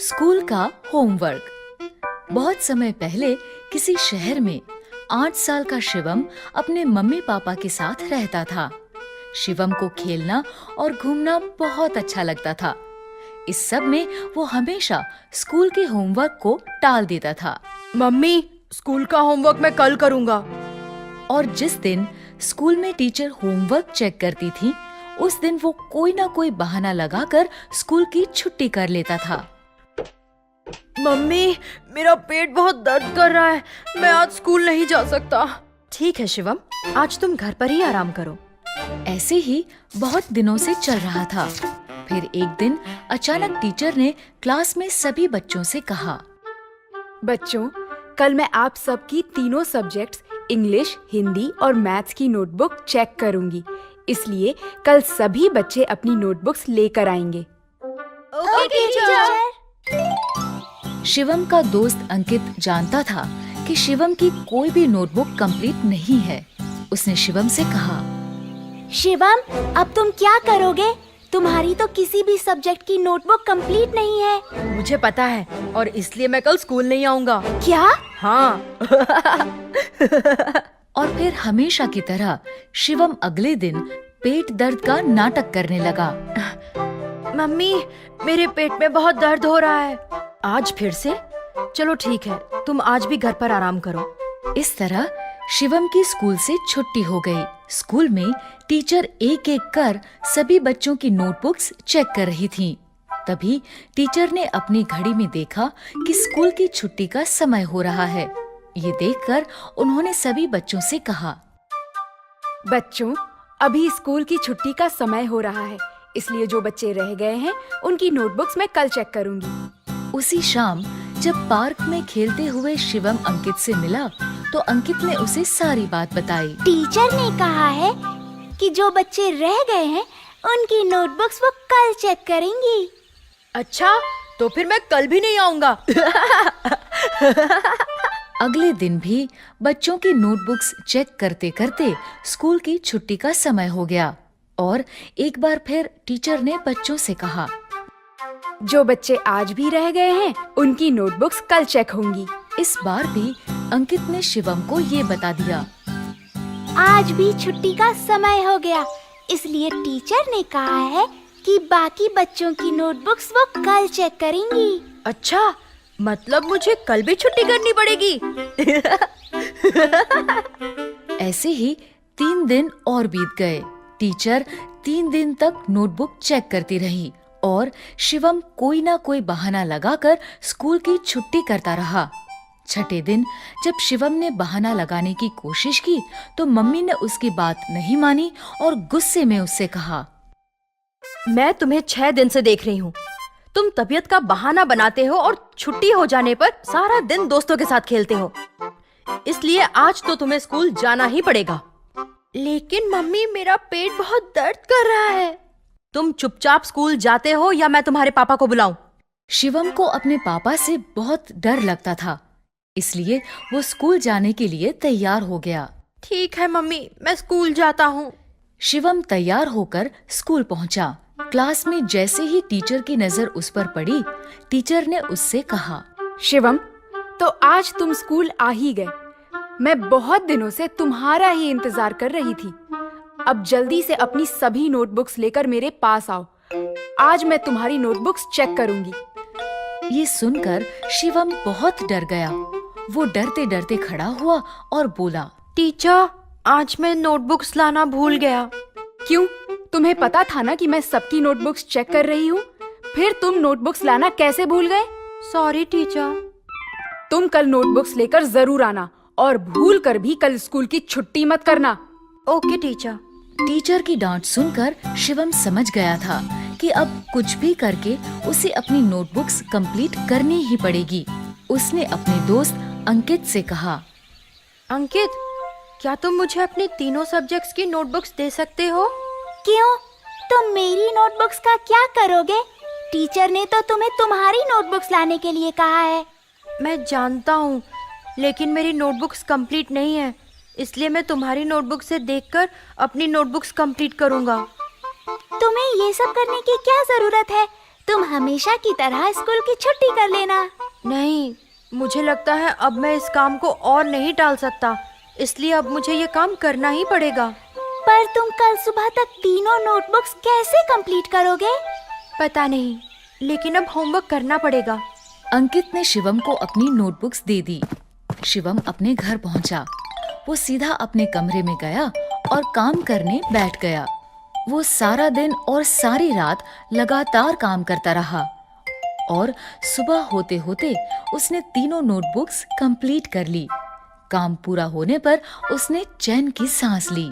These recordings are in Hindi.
स्कूल का होमवर्क। बहुत समय पहले किसी शहर में 8 साल का शिवम अपने मम्मी पापा के साथ रहता था। शिवम को खेलना और घूमना बहुत अच्छा लगता था। इस सब में वो हमेशा स्कूल के होमवर्क को टाल देता था। मम्मी, स्कूल का होमवर्क मैं कल करूँगा। और जिस दिन स्कूल में टीचर होमवर्क चेक करती थी, उस दिन वो कोई ना कोई बहाना लगाकर स्कूल की छुट्टी कर लेता था। मम्मी, मेरा पेट बहुत दर्द कर रहा है, मैं आज स्कूल नहीं जा सकता। ठीक है शिवम, आज तुम घर पर ही आराम करो। ऐसे ही बहुत दिनों से चल रहा था। फिर एक दिन अचानक टीचर ने क्लास में सभी बच्चों से कहा, बच्चों, कल मैं आप सबकी तीनों सब्जेक्ट्स इंग्लिश, हिंदी और मैथ्स की नोटबुक चेक करूंगी। इसलिए कल सभी बच्चे अपनी नोटबुक्स लेकर आएंगे। Okay teacher. शिवम का दोस्त अंकित जानता था कि शिवम की कोई भी नोटबुक कंप्लीट नहीं है। उसने शिवम से कहा, शिवम, अब तुम क्या करोगे? तुम्हारी तो किसी भी सब्जेक्ट की नोटबुक कंप्लीट नहीं है। मुझे पता है और इसलिए मैं कल स्कूल नहीं आऊँगा। क्या? हाँ। और फिर हमेशा की तरह शिवम अगले दिन पेट दर्द का नाटक करने लगा। मम्मी, मेरे पेट में बहुत दर्द हो रहा है। आज फिर से? चलो ठीक है, तुम आज भी घर पर आराम करो। इस तरह शिवम की स्कूल से छुट्टी हो गई। स्कूल में टीचर एक एक कर सभी बच्चों की नोटबुक्स चेक कर रही थी। तभी टीचर ने अपनी घड़ी में देखा कि स्कूल की छुट्टी का समय हो रहा है। ये देखकर उन्होंने सभी बच्चों से कहा, बच्चों, अभी स्कूल की छुट्टी का समय हो रहा है, इसलिए जो बच्चे रह गए हैं उनकी नोटबुक्स मैं कल चेक करूंगी। उसी शाम जब पार्क में खेलते हुए शिवम अंकित से मिला तो अंकित ने उसे सारी बात बताई। टीचर ने कहा है कि जो बच्चे रह गए हैं उनकी नोटबुक्स वो कल चेक करेंगी। अच्छा, तो फिर मैं कल भी नहीं आऊँगा। अगले दिन भी बच्चों की नोटबुक्स चेक करते करते स्कूल की छुट्टी का समय हो गया और एक बार फिर टीचर ने बच्चों से कहा, जो बच्चे आज भी रह गए हैं उनकी नोटबुक्स कल चेक होंगी। इस बार भी अंकित ने शिवम को ये बता दिया। आज भी छुट्टी का समय हो गया, इसलिए टीचर ने कहा है कि बाकी बच्चों की नोटबुक्स वो कल चेक करेंगी। अच्छा, मतलब मुझे कल भी छुट्टी करनी पड़ेगी। ऐसे ही 3 दिन और बीत गए। टीचर 3 दिन तक नोटबुक चेक करती रही और शिवम कोई ना कोई बहाना लगाकर स्कूल की छुट्टी करता रहा। छठे दिन जब शिवम ने बहाना लगाने की कोशिश की तो मम्मी ने उसकी बात नहीं मानी और गुस्से में उससे कहा, मैं तुम्हें 6 दिन से देख रही हूँ। तुम तबीयत का बहाना बनाते हो और छुट्टी हो जाने पर सारा दिन दोस्तों के साथ खेलते हो। इसलिए आज तो तुम्हें स्कूल जाना ही पड़ेगा। लेकिन मम्मी, मेरा पेट बहुत दर्द कर रहा है। तुम चुपचाप स्कूल जाते हो या मैं तुम्हारे पापा को बुलाऊं? शिवम को अपने पापा से बहुत डर लगता था, इसलिए वो स्कूल जाने के लिए तैयार हो गया। ठीक है मम्मी, मैं स्कूल जाता हूँ। शिवम तैयार होकर स्कूल पहुंचा। क्लास में जैसे ही टीचर की नजर उस पर पड़ी, टीचर ने उससे कहा, शिवम, तो आज तुम स्कूल आ ही गए। मैं बहुत दिनों से तुम्हारा ही इंतजार कर रही थी। अब जल्दी से अपनी सभी नोटबुक्स लेकर मेरे पास आओ। आज मैं तुम्हारी नोटबुक्स चेक करूंगी। ये सुनकर शिवम बहुत डर गया। वो डरते डरते खड़ा हुआ और बोला, टीचर, आज मैं नोटबुक्स लाना भूल गया। क्यों? तुम्हें पता था ना कि मैं सबकी नोटबुक्स चेक कर रही हूँ। फिर तुम नोटबुक्स लाना कैसे भूल गए? Sorry teacher. तुम कल नोटबुक्स लेकर जरूर आना और भूल कर भी कल स्कूल की छुट्टी मत करना। Okay teacher. टीचर की डांट सुनकर शिवम समझ गया था कि अब कुछ भी करके उसे अपनी नोटबुक्स कंप्लीट करनी ही पड़ेगी। उसने अपने दोस्त अंकित से कहा, अंकित, क्या तुम मुझे अपने तीनों सब्जेक्ट्स की नोटबुक्स दे सकते हो? क्यों? तुम मेरी नोटबुक्स का क्या करोगे? टीचर ने तो तुम्हें तुम्हारी नोटबुक्स लाने के लिए कहा है। मैं जानता हूँ, लेकिन मेरी नोटबुक्स कंप्लीट नहीं है, इसलिए मैं तुम्हारी नोटबुक से देखकर अपनी नोटबुक्स कंप्लीट करूँगा। तुम्हें ये सब करने की क्या जरूरत है? तुम हमेशा की तरह स्कूल की छुट्टी कर लेना। नहीं, मुझे लगता है अब मैं इस काम को और नहीं टाल सकता, इसलिए अब मुझे ये काम करना ही पड़ेगा। पर तुम कल सुबह तक तीनों नोटबुक्स कैसे कंप्लीट करोगे? पता नहीं, लेकिन अब होमवर्क करना पड़ेगा। अंकित ने शिवम को अपनी नोटबुक्स दे दी। शिवम अपने घर पहुंचा। वो सीधा अपने कमरे में गया और काम करने बैठ गया। वो सारा दिन और सारी रात लगातार काम करता रहा और सुबह होते होते उसने तीनों नोटबुक्स कंप्लीट कर ली। काम पूरा होने पर उसने चैन की सांस ली।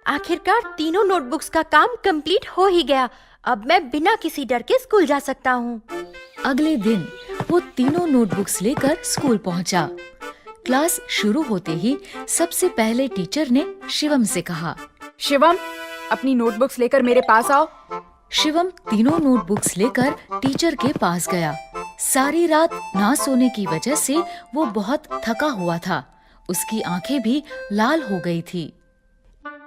आखिरकार तीनों नोटबुक्स का काम कंप्लीट हो ही गया। अब मैं बिना किसी डर के स्कूल जा सकता हूँ। अगले दिन वो तीनों नोटबुक्स लेकर स्कूल पहुंचा। क्लास शुरू होते ही सबसे पहले टीचर ने शिवम से कहा, शिवम, अपनी नोटबुक्स लेकर मेरे पास आओ। शिवम तीनों नोटबुक्स लेकर टीचर के पास गया। सारी रात ना सोने की वजह से वो बहुत थका हुआ था। उसकी आंखें भी लाल हो गई थी।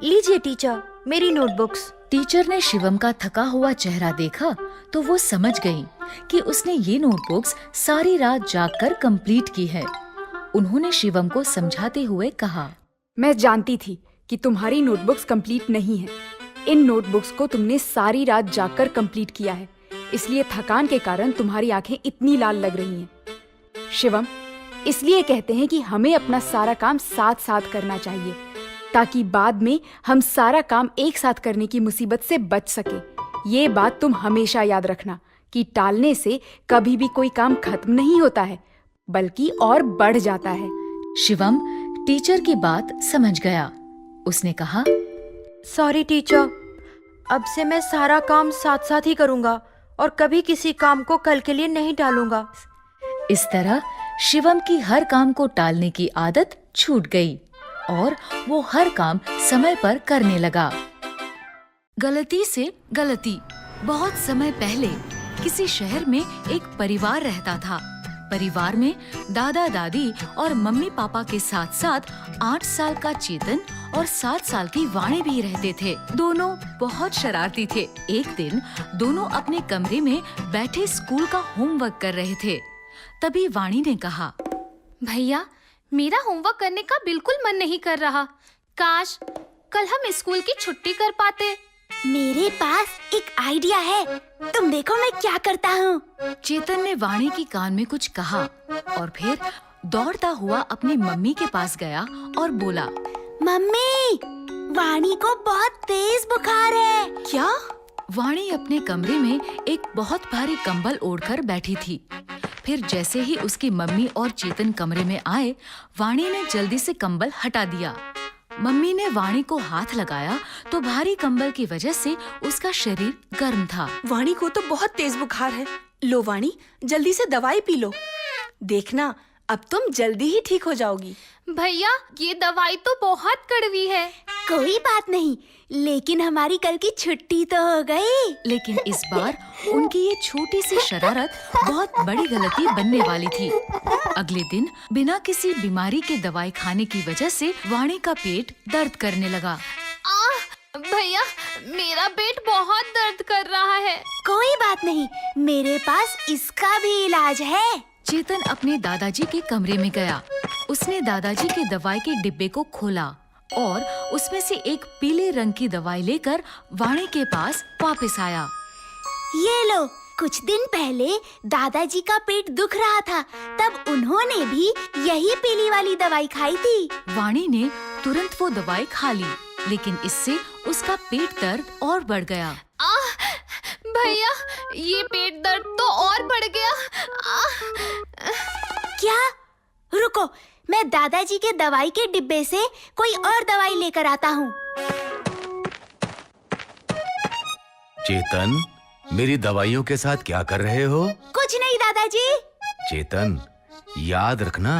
लीजिए टीचर, मेरी नोटबुक्स। टीचर ने शिवम का थका हुआ चेहरा देखा तो वो समझ गई कि उसने ये नोटबुक्स सारी रात जागकर कंप्लीट की है। उन्होंने शिवम को समझाते हुए कहा, मैं जानती थी कि तुम्हारी नोटबुक्स कंप्लीट नहीं है। इन नोटबुक्स को तुमने सारी रात जागकर कंप्लीट किया है, इसलिए थकान के कारण तुम्हारी आंखें इतनी लाल लग रही हैं। शिवम, इसलिए कहते हैं कि हमें अपना सारा काम साथ साथ करना चाहिए, ताकि बाद में हम सारा काम एक साथ करने की मुसीबत से बच सके। ये बात तुम हमेशा याद रखना कि टालने से कभी भी कोई काम खत्म नहीं होता है, बल्कि और बढ़ जाता है। शिवम टीचर की बात समझ गया। उसने कहा, सॉरी टीचर, अब से मैं सारा काम साथ साथ ही करूँगा और कभी किसी काम को कल के लिए नहीं टालूंगा। इस तरह शिवम की हर काम को टालने की आदत छूट गई और वो हर काम समय पर करने लगा। गलती से गलती। बहुत समय पहले किसी शहर में एक परिवार रहता था। परिवार में दादा दादी और मम्मी पापा के साथ साथ 8 साल का चेतन और 7 साल की वाणी भी रहते थे। दोनों बहुत शरारती थे। एक दिन दोनों अपने कमरे में बैठे स्कूल का होमवर्क कर रहे थे। तभी वाणी ने कहा, भैया, मेरा होमवर्क करने का बिल्कुल मन नहीं कर रहा। काश कल हम स्कूल की छुट्टी कर पाते। मेरे पास एक आइडिया है, तुम देखो मैं क्या करता हूँ। चेतन ने वाणी की कान में कुछ कहा और फिर दौड़ता हुआ अपनी मम्मी के पास गया और बोला, मम्मी, वाणी को बहुत तेज बुखार है। क्या? वाणी अपने कमरे में एक बहुत भारी कंबल ओढ़कर बैठी थी। फिर जैसे ही उसकी मम्मी और चेतन कमरे में आए, वाणी ने जल्दी से कंबल हटा दिया। मम्मी ने वाणी को हाथ लगाया तो भारी कंबल की वजह से उसका शरीर गर्म था। वाणी को तो बहुत तेज बुखार है। लो वाणी, जल्दी से दवाई पी लो। देखना, अब तुम जल्दी ही ठीक हो जाओगी। भैया, ये दवाई तो बहुत कड़वी है। कोई बात नहीं, लेकिन हमारी कल की छुट्टी तो हो गई। लेकिन इस बार उनकी ये छोटी सी शरारत बहुत बड़ी गलती बनने वाली थी। अगले दिन बिना किसी बीमारी के दवाई खाने की वजह से वाणी का पेट दर्द करने लगा। भैया, मेरा पेट बहुत दर्द कर रहा है। कोई बात नहीं, मेरे पास इसका भी इलाज है। चेतन अपने दादाजी के कमरे में गया। उसने दादाजी के दवाई के डिब्बे को खोला और उसमें से एक पीले रंग की दवाई लेकर वाणी के पास वापस आया। ये लो, कुछ दिन पहले दादाजी का पेट दुख रहा था, तब उन्होंने भी यही पीली वाली दवाई खाई थी। वाणी ने तुरंत वो दवाई खा ली, लेकिन इससे उसका पेट दर्द और बढ़ गया। भैया, ये पेट दर्द तो और बढ़ गया। क्या? रुको, मैं दादाजी के दवाई के डिब्बे से कोई और दवाई लेकर आता हूँ। चेतन, मेरी दवाइयों के साथ क्या कर रहे हो? कुछ नहीं दादाजी। चेतन, याद रखना,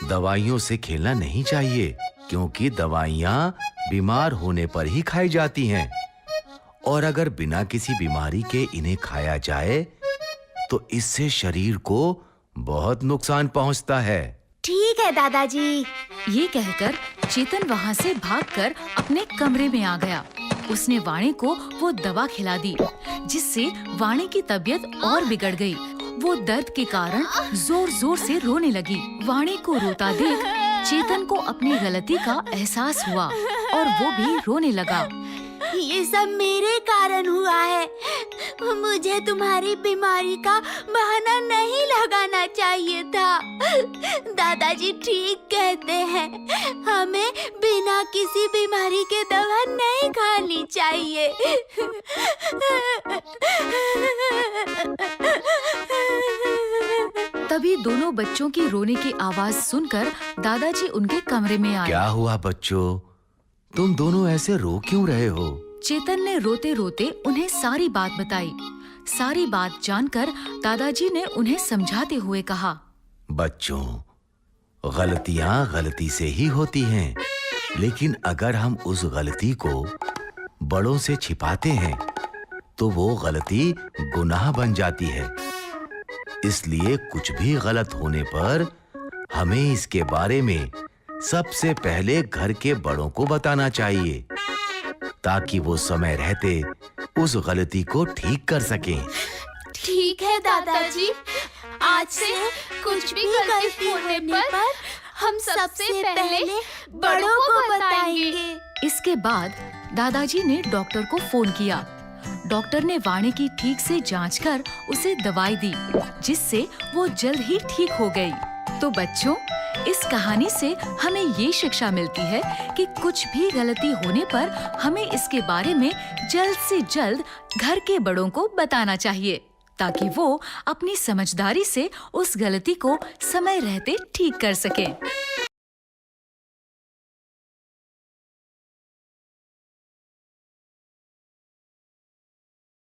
दवाइयों से खेलना नहीं चाहिए, क्योंकि दवाइयाँ बीमार होने पर ही खाई जाती हैं। और अगर बिना किसी बीमारी के इन्हें खाया जाए तो इससे शरीर को बहुत नुकसान पहुंचता है। ठीक है दादाजी। ये कहकर चेतन वहाँ से भागकर अपने कमरे में आ गया। उसने वाणी को वो दवा खिला दी, जिससे वाणी की तबीयत और बिगड़ गई। वो दर्द के कारण जोर जोर से रोने लगी। वाणी को रोता देख चेतन को अपनी गलती का एहसास हुआ और वो भी रोने लगा। ये सब मेरे कारण हुआ है। मुझे तुम्हारी बीमारी का बहाना नहीं लगाना चाहिए था। दादाजी ठीक कहते हैं, हमें बिना किसी बीमारी के दवा नहीं खानी चाहिए। तभी दोनों बच्चों की रोने की आवाज सुनकर दादाजी उनके कमरे में आए। क्या हुआ बच्चों? तुम दोनों ऐसे रो क्यों रहे हो? चेतन ने रोते रोते उन्हें सारी बात बताई। सारी बात जानकर दादाजी ने उन्हें समझाते हुए कहा, बच्चों, गलतियां गलती से ही होती हैं, लेकिन अगर हम उस गलती को बड़ों से छिपाते हैं तो वो गलती गुनाह बन जाती है। इसलिए कुछ भी गलत होने पर हमें इसके बारे में सबसे पहले घर के बड़ों को बताना चाहिए, ताकि वो समय रहते उस गलती को ठीक कर सकें। ठीक है दादाजी, आज से कुछ भी गलती होने पर हम सबसे पहले बड़ों को बताएंगे। इसके बाद दादाजी ने डॉक्टर को फोन किया। डॉक्टर ने वाणी की ठीक से जांच कर उसे दवाई दी, जिससे वो जल्द ही ठीक हो गई। तो बच्चों, इस कहानी से हमें ये शिक्षा मिलती है कि कुछ भी गलती होने पर हमें इसके बारे में जल्द से जल्द घर के बड़ों को बताना चाहिए, ताकि वो अपनी समझदारी से उस गलती को समय रहते ठीक कर सकें।